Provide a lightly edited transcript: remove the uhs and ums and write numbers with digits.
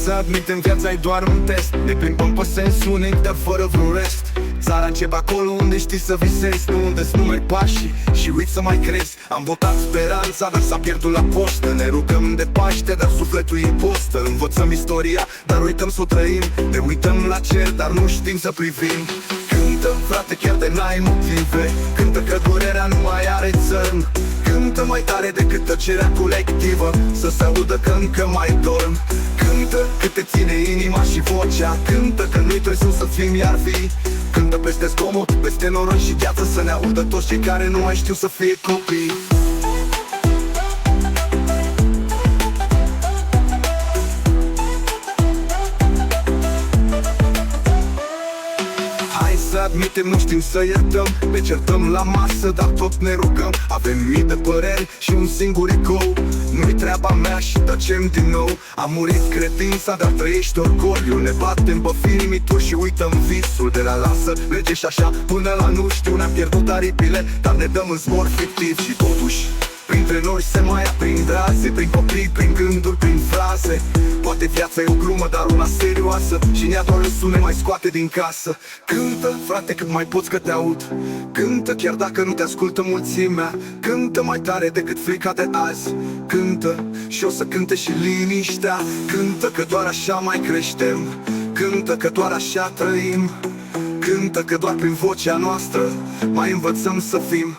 să admitem, viața-i doar un test. Ne plimbăm pe sens unic, dar fără vreun rest. Țara încep acolo unde știi să visezi, nu unde-ți numeri pașii și uiți să mai crezi. Am votat speranța, dar s-a pierdut la poștă. Ne rugăm de Paște, dar sufletul e postă. Învățăm istoria, dar uităm să o trăim. Ne uităm la cer, dar nu știm să privim. Cântă, frate, chiar de n-ai motive. Cântă că durerea nu mai are țărm. Cântă mai tare decât tăcerea colectivă, să se audă că încă mai dorm. Cântă că te ține inima și vocea. Cântă că nu-i târziu să fim iar vii. Cântă peste zgomot, peste noroi și gheață, să ne audă toți cei care nu mai știu să fie copii. Să admitem, nu știm să iertăm. Ne certăm la masă, dar tot ne rugăm. Avem mii de păreri și un singur ecou. Nu-i treaba mea și tăcem din nou. A murit credința, dar trăiești orgoliu. Ne batem pe filmituri și uităm visul. De la lasă merge și așa până la nu știu. Ne-am pierdut aripile, dar ne dăm în zbor fictiv. Și totuși printre noi se mai aprind raze, prin copii, prin gânduri, prin fraze. Poate viața e o glumă, dar una serioasă, și nea doar râsul ne mai scoate din casă. Cântă, frate, cât mai poți că te aud. Cântă, chiar dacă nu te ascultă mulțimea. Cântă mai tare decât frica de azi. Cântă, și o să cânte și liniștea. Cântă că doar așa mai creștem. Cântă că doar așa trăim. Cântă că doar prin vocea noastră mai învățăm să fim.